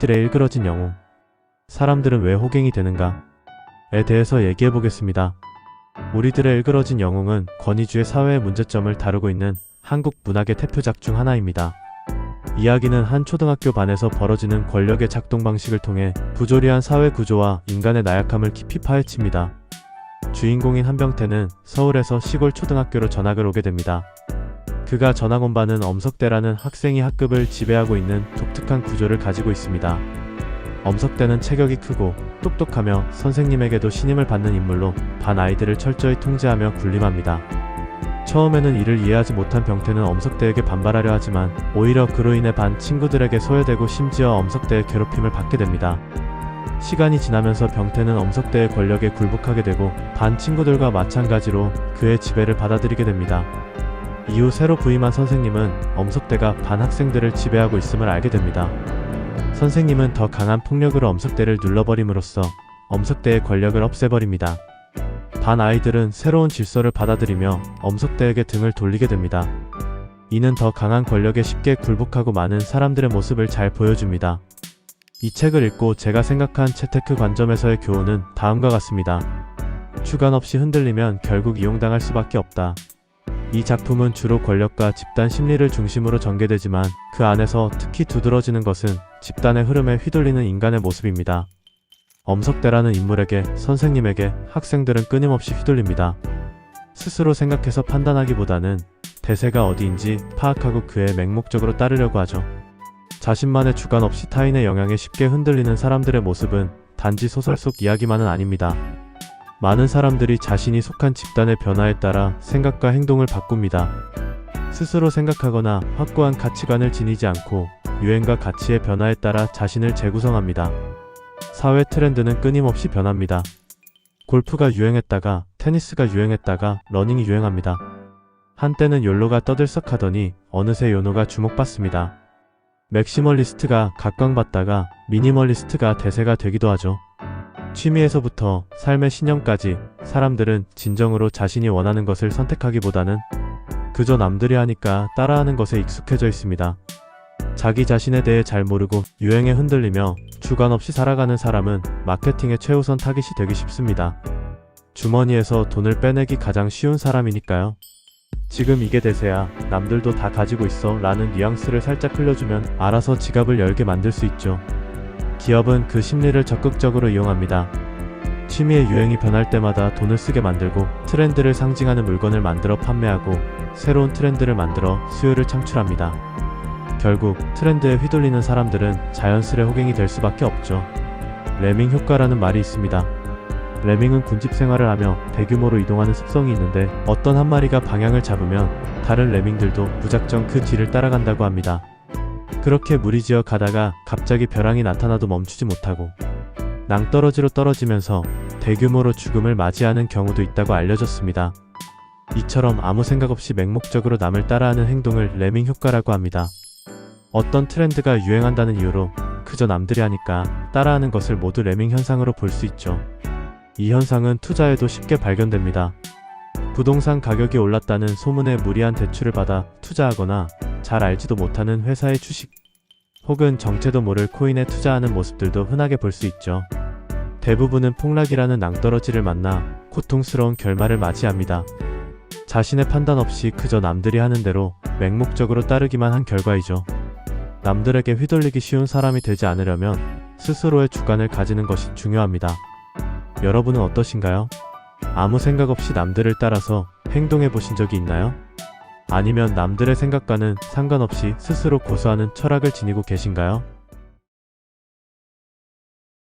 들의 일그러진 영웅. 사람들은 왜 호갱이 되는가?에 대해서 얘기해보겠습니다. 우리들의 일그러진 영웅은 권위주의 사회의 문제점을 다루고 있는 한국 문학의 대표작 중 하나입니다. 이야기는 한 초등학교 반에서 벌어지는 권력의 작동 방식을 통해 부조리한 사회 구조와 인간의 나약함을 깊이 파헤칩니다. 주인공인 한병태는 서울에서 시골 초등학교로 전학을 오게 됩니다. 그가 전학 온 바는 엄석대라는 학생이 학급을 지배하고 있는 독특한 구조를 가지고 있습니다. 엄석대는 체격이 크고 똑똑하며 선생님에게도 신임을 받는 인물로 반 아이들을 철저히 통제하며 군림합니다. 처음에는 이를 이해하지 못한 병태는 엄석대에게 반발하려 하지만 오히려 그로 인해 반 친구들에게 소외되고 심지어 엄석대의 괴롭힘을 받게 됩니다. 시간이 지나면서 병태는 엄석대의 권력에 굴복하게 되고 반 친구들과 마찬가지로 그의 지배를 받아들이게 됩니다. 이후 새로 부임한 선생님은 엄석대가 반 학생들을 지배하고 있음을 알게 됩니다. 선생님은 더 강한 폭력으로 엄석대를 눌러버림으로써 엄석대의 권력을 없애버립니다. 반 아이들은 새로운 질서를 받아들이며 엄석대에게 등을 돌리게 됩니다. 이는 더 강한 권력에 쉽게 굴복하고 많은 사람들의 모습을 잘 보여줍니다. 이 책을 읽고 제가 생각한 채테크 관점에서의 교훈은 다음과 같습니다. 주관 없이 흔들리면 결국 이용당할 수밖에 없다. 이 작품은 주로 권력과 집단 심리를 중심으로 전개되지만 그 안에서 특히 두드러지는 것은 집단의 흐름에 휘둘리는 인간의 모습입니다. 엄석대라는 인물에게, 선생님에게 학생들은 끊임없이 휘둘립니다. 스스로 생각해서 판단하기보다는 대세가 어디인지 파악하고 그에 맹목적으로 따르려고 하죠. 자신만의 주관 없이 타인의 영향에 쉽게 흔들리는 사람들의 모습은 단지 소설 속 이야기만은 아닙니다. 많은 사람들이 자신이 속한 집단의 변화에 따라 생각과 행동을 바꿉니다. 스스로 생각하거나 확고한 가치관을 지니지 않고 유행과 가치의 변화에 따라 자신을 재구성합니다. 사회 트렌드는 끊임없이 변합니다. 골프가 유행했다가 테니스가 유행했다가 러닝이 유행합니다. 한때는 욜로가 떠들썩하더니 어느새 요노가 주목받습니다. 맥시멀리스트가 각광받다가 미니멀리스트가 대세가 되기도 하죠. 취미에서부터 삶의 신념까지 사람들은 진정으로 자신이 원하는 것을 선택하기보다는 그저 남들이 하니까 따라하는 것에 익숙해져 있습니다. 자기 자신에 대해 잘 모르고 유행에 흔들리며 주관 없이 살아가는 사람은 마케팅의 최우선 타깃이 되기 쉽습니다. 주머니에서 돈을 빼내기 가장 쉬운 사람이니까요. 지금 이게 대세야, 남들도 다 가지고 있어 라는 뉘앙스를 살짝 흘려주면 알아서 지갑을 열게 만들 수 있죠. 기업은 그 심리를 적극적으로 이용합니다. 취미의 유행이 변할 때마다 돈을 쓰게 만들고 트렌드를 상징하는 물건을 만들어 판매하고 새로운 트렌드를 만들어 수요를 창출합니다. 결국 트렌드에 휘둘리는 사람들은 자연스레 호갱이 될 수밖에 없죠. 레밍 효과라는 말이 있습니다. 레밍은 군집 생활을 하며 대규모로 이동하는 습성이 있는데 어떤 한 마리가 방향을 잡으면 다른 레밍들도 무작정 그 뒤를 따라간다고 합니다. 그렇게 무리지어 가다가 갑자기 벼랑이 나타나도 멈추지 못하고 낭떠러지로 떨어지면서 대규모로 죽음을 맞이하는 경우도 있다고 알려졌습니다. 이처럼 아무 생각 없이 맹목적으로 남을 따라하는 행동을 레밍 효과라고 합니다. 어떤 트렌드가 유행한다는 이유로 그저 남들이 하니까 따라하는 것을 모두 레밍 현상으로 볼 수 있죠. 이 현상은 투자에도 쉽게 발견됩니다. 부동산 가격이 올랐다는 소문에 무리한 대출을 받아 투자하거나 잘 알지도 못하는 회사의 주식 혹은 정체도 모를 코인에 투자하는 모습들도 흔하게 볼 수 있죠. 대부분은 폭락이라는 낭떠러지를 만나 고통스러운 결말을 맞이합니다. 자신의 판단 없이 그저 남들이 하는 대로 맹목적으로 따르기만 한 결과이죠. 남들에게 휘둘리기 쉬운 사람이 되지 않으려면 스스로의 주관을 가지는 것이 중요합니다. 여러분은 어떠신가요? 아무 생각 없이 남들을 따라서 행동해 보신 적이 있나요? 아니면 남들의 생각과는 상관없이 스스로 고수하는 철학을 지니고 계신가요?